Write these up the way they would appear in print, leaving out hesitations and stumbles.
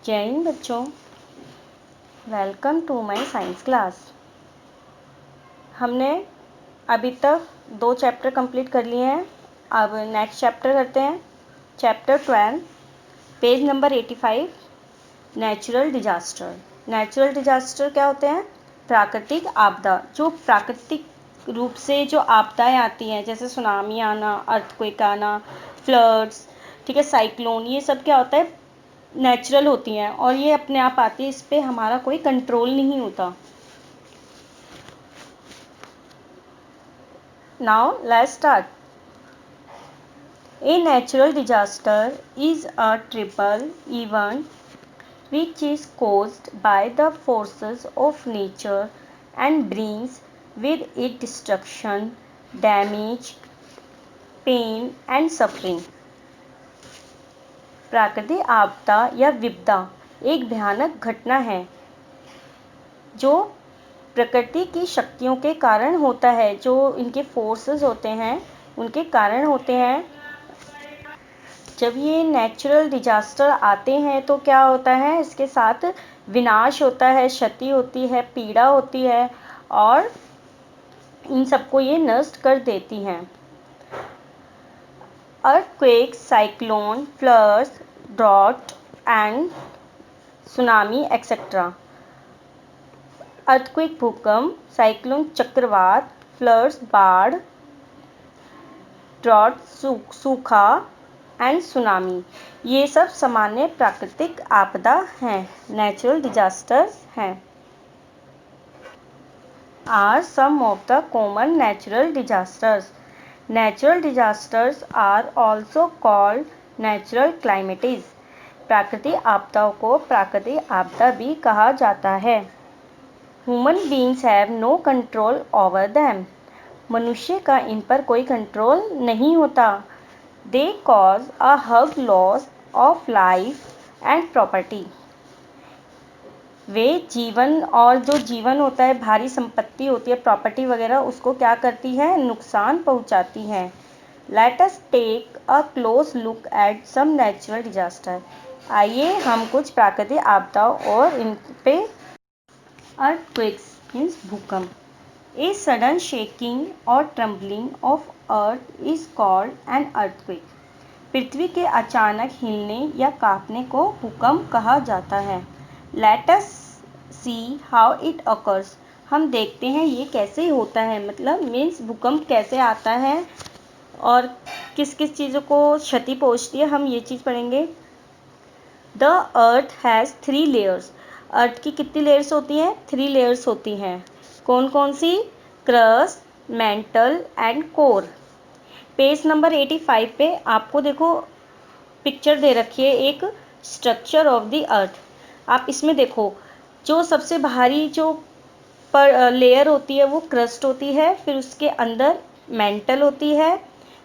जय हिंद बच्चों, welcome to my science class. हमने अभी तक 2 चैप्टर कंप्लीट कर लिए हैं। अब नेक्स्ट चैप्टर करते हैं। Chapter 12, page number 85, natural disaster. Natural disaster क्या होते हैं? प्राकृतिक आपदा। जो प्राकृतिक रूप से जो आपदाएं आती हैं, जैसे सुनामी आना, अर्थक्वेक आना, फ्लड्स, ठीक है, साइक्लोन, ये सब क्या होता है? नेचुरल होती हैं और ये अपने आप आती है, इस पर हमारा कोई कंट्रोल नहीं होता। Now let's start. A natural disaster is a triple event which is caused by the forces of nature and brings with it destruction, damage, pain and suffering. प्राकृतिक आपदा या विपदा एक भयानक घटना है जो प्रकृति की शक्तियों के कारण होता है, जो इनके फोर्सेस होते हैं उनके कारण होते हैं। जब ये नेचुरल डिजास्टर आते हैं तो क्या होता है? इसके साथ विनाश होता है, क्षति होती है, पीड़ा होती है और इन सबको ये नष्ट कर देती हैं। Earthquake, cyclone, floods, drought and tsunami etcetera. Earthquake भूकंप, साइक्लोन चक्रवात, फ्लड्स बाढ़, ड्रॉट सूखा एंड सुनामी, ये सब सामान्य प्राकृतिक आपदा हैं, नेचुरल डिजास्टर्स हैं। Are some of the common natural disasters. Natural disasters are also called natural calamities. प्राकृतिक आपदाओं को प्राकृतिक आपदा भी कहा जाता है। Human beings have no control over them. मनुष्य का इन पर कोई कंट्रोल नहीं होता। They cause a huge loss of life and property. वे जीवन और जो जीवन होता है, भारी संपत्ति होती है, प्रॉपर्टी वगैरह, उसको क्या करती है? नुकसान पहुंचाती हैं। Let us take a close look at some natural disaster. आइए हम कुछ प्राकृतिक आपदाओं और इन पे अर्थक्वेक्स मीन्स भूकंप। ए सडन शेकिंग और trembling of earth is called an earthquake. पृथ्वी के अचानक हिलने या कांपने को भूकंप कहा जाता है। Let us see how it occurs. हम देखते हैं ये कैसे होता है, मतलब मीन्स भूकंप कैसे आता है और किस किस चीज़ों को क्षति पहुंचती है, हम ये चीज़ पढ़ेंगे। The earth has 3 layers. Earth की कितनी लेयर्स होती हैं? 3 लेयर्स होती हैं। कौन कौन सी? Crust, mantle and core. Page number 85 पे आपको देखो पिक्चर दे रखी है, एक स्ट्रक्चर ऑफ द अर्थ। आप इसमें देखो, जो सबसे बाहरी जो पर लेयर होती है वो क्रस्ट होती है, फिर उसके अंदर मेंटल होती है,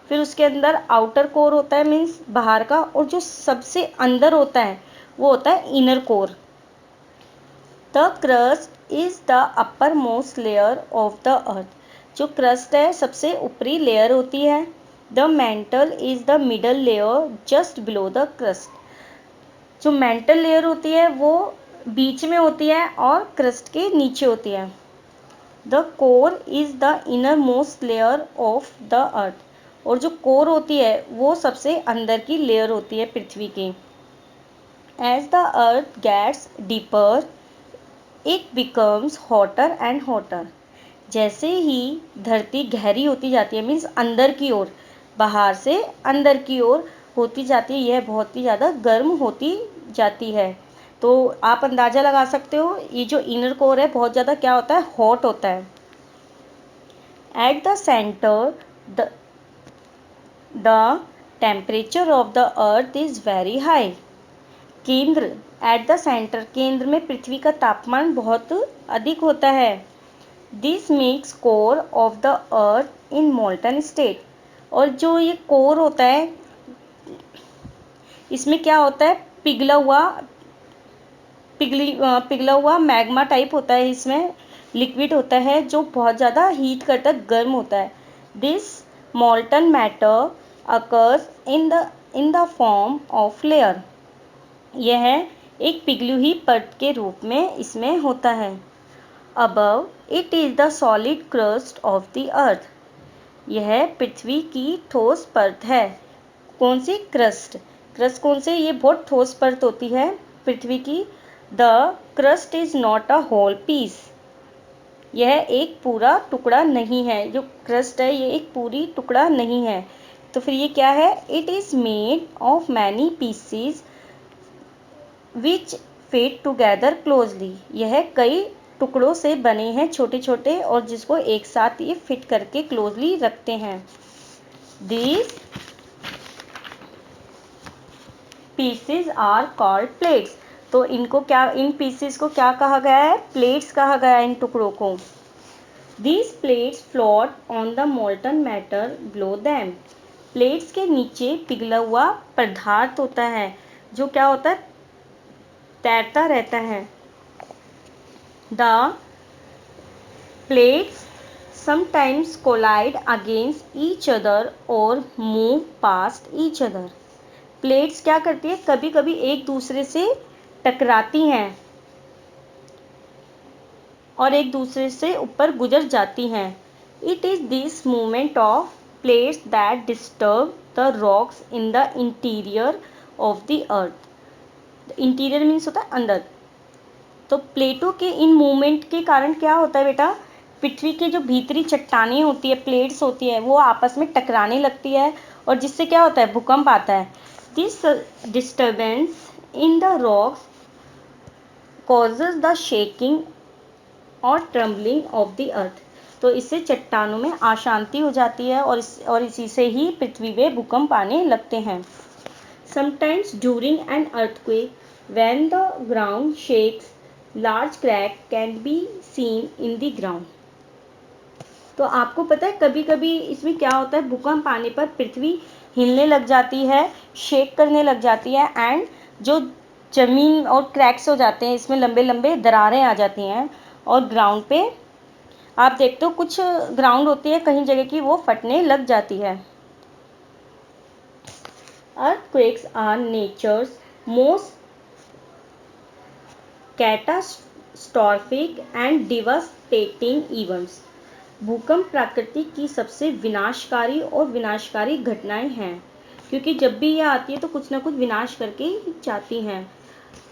फिर उसके अंदर आउटर कोर होता है मीन्स बाहर का, और जो सबसे अंदर होता है वो होता है inner core. The crust is the upper most layer of the earth. जो क्रस्ट है सबसे ऊपरी लेयर होती है। The mental is the middle layer just below the crust. जो मेंटल लेयर होती है वो बीच में होती है और क्रस्ट के नीचे होती है। The core is the inner most layer of the earth. और जो कोर होती है वो सबसे अंदर की लेयर होती है पृथ्वी की। As the earth gets deeper it becomes hotter and hotter. जैसे ही धरती गहरी होती जाती है मीन्स अंदर की ओर, बाहर से अंदर की ओर होती जाती है, यह बहुत ही ज़्यादा गर्म होती जाती है। तो आप अंदाज़ा लगा सकते हो, ये जो इनर कोर है बहुत ज़्यादा क्या होता है? हॉट होता है। At the centre the temperature of the earth is very high. केंद्र, एट द सेंटर, केंद्र में पृथ्वी का तापमान बहुत अधिक होता है। This makes core of the earth in molten state. और जो ये कोर होता है इसमें क्या होता है? पिघला हुआ मैग्मा टाइप होता है, इसमें लिक्विड होता है जो बहुत ज़्यादा हीट करता है, गर्म होता है। This molten matter occurs in the form of layer. यह एक पिघली हुई परत के रूप में इसमें होता है। Above it is the solid crust of the earth, यह पृथ्वी की ठोस परत है। कौन सी? क्रस्ट। क्रस्ट कौन से? ये बहुत ठोस परत होती है पृथ्वी की। The crust is not a whole piece, यह एक पूरा टुकड़ा नहीं है। जो क्रस्ट है ये एक पूरी टुकड़ा नहीं है। तो फिर ये क्या है? It is made of many pieces which fit together closely, यह कई टुकड़ों से बने हैं छोटे छोटे और जिसको एक साथ ये फिट करके क्लोजली रखते हैं। These pieces are called plates. तो इनको क्या, इन पीसेस को क्या कहा गया है? प्लेट्स कहा गया है इन टुकड़ों को। These plates float on the molten matter below them. Plates के नीचे पिघला हुआ पदार्थ होता है जो क्या होता है? तैरता रहता है। The plates sometimes collide against each other or move past each other. Plates क्या करती है? कभी कभी एक दूसरे से टकराती हैं और एक दूसरे से ऊपर गुजर जाती हैं। It is this movement of plates that disturb the rocks in the interior of the earth. Interior means होता है अंदर। तो प्लेटों के इन मूवमेंट के कारण क्या होता है बेटा? पृथ्वी के जो भीतरी चट्टानें होती है, प्लेट्स होती है, वो आपस में टकराने लगती है और जिससे क्या होता है? भूकंप आता है। This disturbance in the rocks causes the shaking और ट्रम्बलिंग ऑफ द अर्थ। तो इससे चट्टानों में अशांति हो जाती है और इसी से ही पृथ्वी में भूकंप आने लगते हैं। Sometimes during an earthquake when the ground shakes large crack can be seen in the ground. तो आपको पता है कभी कभी इसमें क्या होता है? भूकंप आने पर पृथ्वी हिलने लग जाती है, शेक करने लग जाती है एंड जो जमीन और क्रैक्स हो जाते हैं, इसमें लंबे लंबे दरारें आ जाती हैं और ग्राउंड पे आप देखते हो कुछ ग्राउंड होती है कहीं जगह की, वो फटने लग जाती है। Earthquakes are nature's most catastrophic and devastating events. भूकंप प्रकृति की सबसे विनाशकारी और विनाशकारी घटनाएं हैं, क्योंकि जब भी यह आती है तो कुछ ना कुछ विनाश करके ही जाती हैं।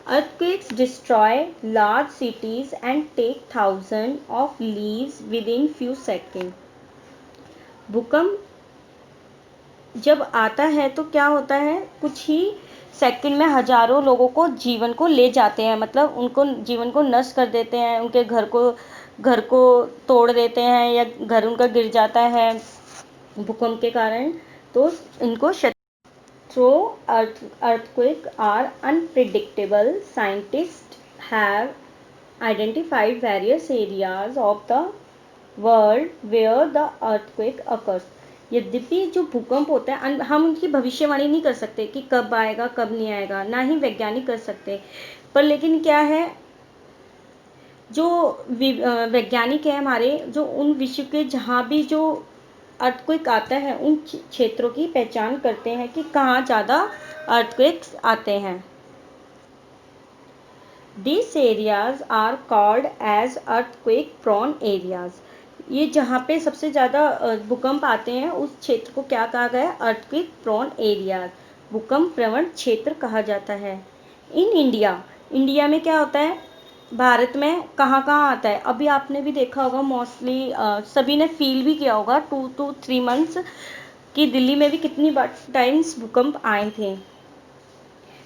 Earthquakes destroy large cities and take thousands of lives within few seconds. भूकंप जब आता है तो क्या होता है? कुछ ही सेकंड में हजारों लोगों को जीवन को ले जाते हैं, मतलब उनको जीवन को नष्ट कर देते हैं, उनके घर को तोड़ देते हैं या घर उनका गिर जाता है भूकंप के कारण। तो इनको Though earthquakes are unpredictable, scientists have identified various areas of the world where the earthquake occurs. यद्यपि जो भूकंप होता है हम उनकी भविष्यवाणी नहीं कर सकते कि कब आएगा कब नहीं आएगा, ना ही वैज्ञानिक कर सकते, पर लेकिन क्या है, जो वैज्ञानिक है हमारे, जो उन विश्व के जहाँ भी जो अर्थक्वेक आता है उन क्षेत्रों की पहचान करते हैं कि कहाँ ज़्यादा अर्थक्वेक्स आते हैं। These areas are called as earthquake prone areas. ये जहाँ पे सबसे ज़्यादा भूकंप आते हैं उस क्षेत्र को क्या कहा गया? अर्थक्वेक प्रोन एरियाज, भूकंप प्रवण क्षेत्र कहा जाता है। इन इंडिया में क्या होता है? भारत में कहाँ कहाँ आता है? अभी आपने भी देखा होगा, मोस्टली सभी ने फील भी किया होगा 2 to 3 months कि दिल्ली में भी कितनी टाइम्स भूकंप आए थे।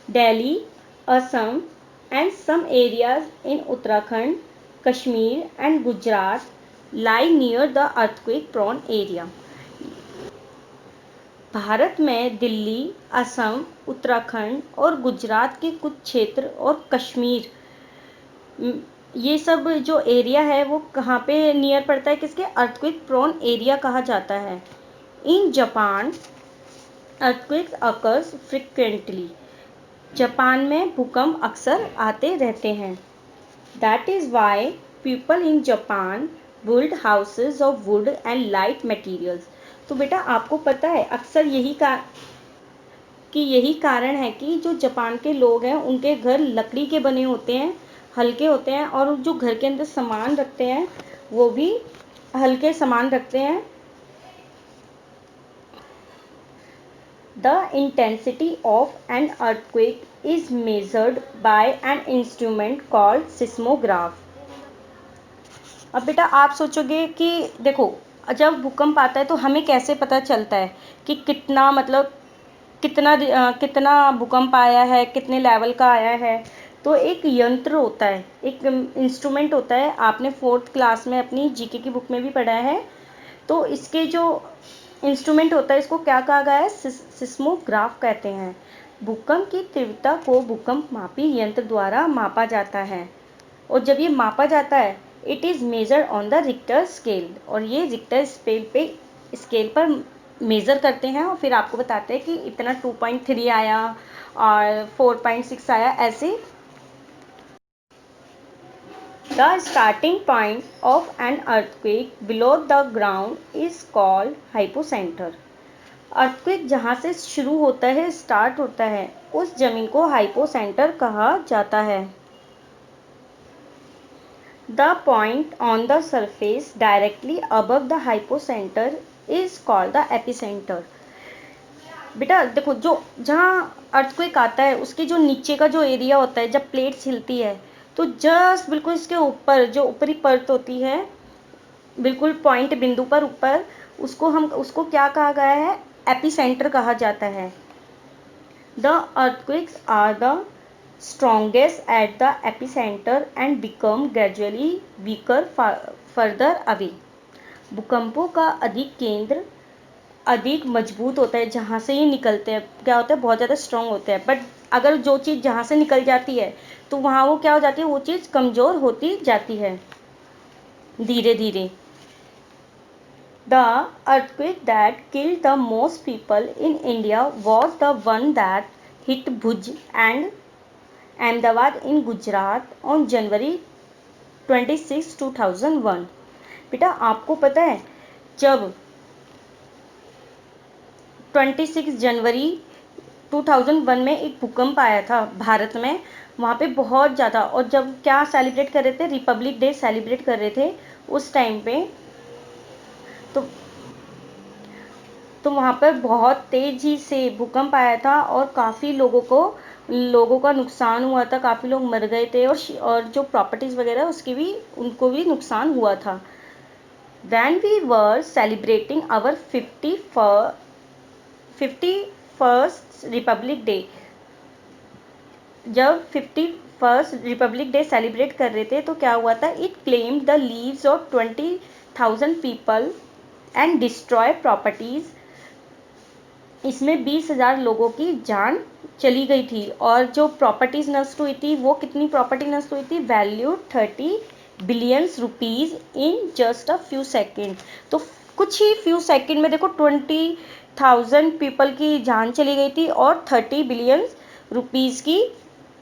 Delhi, Assam and some areas in Uttarakhand, Kashmir and Gujarat lie near the earthquake prone area. Bharat में दिल्ली, असम, उत्तराखंड और गुजरात के कुछ क्षेत्र और कश्मीर, ये सब जो एरिया है वो कहाँ पे नियर पड़ता है? किसके? अर्थक्वेक प्रोन एरिया कहा जाता है। In Japan earthquakes occurs frequently, Japan में भूकंप अक्सर आते रहते हैं। That is why people in Japan build houses of would and light materials. तो बेटा आपको पता है अक्सर यही का कि यही कारण है कि जो जापान के लोग हैं उनके घर लकड़ी के बने होते हैं, हल्के होते हैं, और जो घर के अंदर सामान रखते हैं वो भी हल्के सामान रखते हैं। The intensity of an earthquake is measured by an instrument called seismograph. अब बेटा आप सोचोगे कि देखो, जब भूकंप आता है तो हमें कैसे पता चलता है कि कितना मतलब कितना भूकंप आया है, कितने लेवल का आया है। तो एक यंत्र होता है, एक इंस्ट्रूमेंट होता है, आपने 4th क्लास में अपनी जीके की बुक में भी पढ़ा है। तो इसके जो इंस्ट्रूमेंट होता है इसको क्या कहा गया है, सिस्मोग्राफ कहते हैं। भूकंप की तीव्रता को भूकंप मापी यंत्र द्वारा मापा जाता है, और जब ये मापा जाता है it is major on the Richter scale, और ये रिक्टर स्केल पर मेज़र करते हैं और फिर आपको बताते हैं कि इतना 2.3 आया और 4.6 आया, ऐसे। The starting point of an earthquake below the ground is called hypocenter. Earthquake जहाँ से शुरू होता है, स्टार्ट होता है, उस जमीन को हाइपोसेंटर कहा जाता है। The point on the surface directly above the hypocenter is called the epicenter. बेटा देखो, जो जहाँ अर्थक्वेक आता है उसके जो नीचे का जो एरिया होता है, जब प्लेट्स हिलती है तो जस्ट बिल्कुल इसके ऊपर जो ऊपरी परत होती है, बिल्कुल पॉइंट बिंदु पर ऊपर, उसको क्या कहा गया है, एपिसेंटर कहा जाता है। The earthquakes are the strongest at the epicentre and become gradually weaker further away. भूकंपों का अधिक केंद्र अधिक मजबूत होता है, जहाँ से ये निकलते हैं क्या होता है, बहुत ज़्यादा स्ट्रॉन्ग होते हैं। बट अगर जो चीज़ जहाँ से निकल जाती है तो वहाँ वो क्या हो जाती है, वो चीज़ कमज़ोर होती जाती है धीरे धीरे। The earthquake that killed the most people in India was the one that hit Bhuj and Ahmedabad in Gujarat on January 26, 2001. बेटा आपको पता है, जब 26 जनवरी 2001 में एक भूकंप आया था भारत में, वहाँ पे बहुत ज़्यादा, और जब क्या सेलिब्रेट कर रहे थे, रिपब्लिक डे सेलिब्रेट कर रहे थे उस टाइम पे, तो वहाँ पर बहुत तेज़ी से भूकंप आया था और काफ़ी लोगों का नुकसान हुआ था, काफ़ी लोग मर गए थे, और जो प्रॉपर्टीज़ वगैरह उनको भी नुकसान हुआ था। When we were celebrating our 51st Republic day, जब 51st रिपब्लिक डे सेलिब्रेट कर रहे थे तो क्या हुआ था, it claimed the leaves of 20,000 people and destroy properties. इसमें 20,000 लोगों की जान चली गई थी, और जो प्रॉपर्टीज़ नष्ट हुई थी, वो कितनी प्रॉपर्टी नष्ट हुई थी, value 30 billions rupees in just a few second. तो कुछ ही फ्यू सेकेंड में देखो 20,000 पीपल की जान चली गई थी, और 30 बिलियंस रुपीज़ की,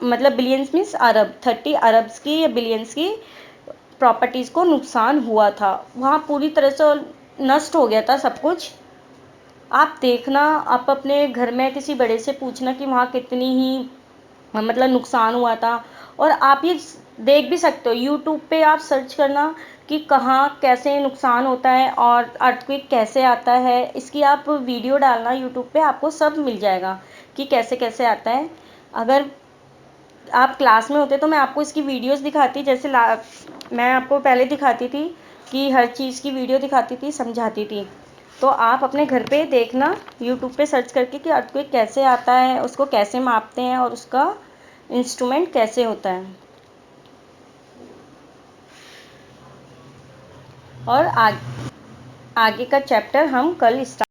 मतलब बिलियंस मीन्स अरब, 30 अरब्स की या बिलियंस की प्रॉपर्टीज़ को नुकसान हुआ था। वहाँ पूरी तरह से नष्ट हो गया था सब कुछ। आप देखना, आप अपने घर में किसी बड़े से पूछना कि वहाँ कितनी ही मतलब नुकसान हुआ था, और आप ये देख भी सकते हो, यूट्यूब पे आप सर्च करना कि कहाँ कैसे नुकसान होता है और अर्थक्वेक कैसे आता है, इसकी आप वीडियो डालना यूट्यूब पे, आपको सब मिल जाएगा कि कैसे कैसे आता है। अगर आप क्लास में होते तो मैं आपको इसकी वीडियोस दिखाती, जैसे मैं आपको पहले दिखाती थी कि हर चीज़ की वीडियो दिखाती थी, समझाती थी। तो आप अपने घर पे देखना, यूट्यूब पे सर्च करके कि अर्थक्वेक कैसे आता है, उसको कैसे मापते हैं और उसका इंस्ट्रूमेंट कैसे होता है। और आगे का चैप्टर हम कल स्टार्ट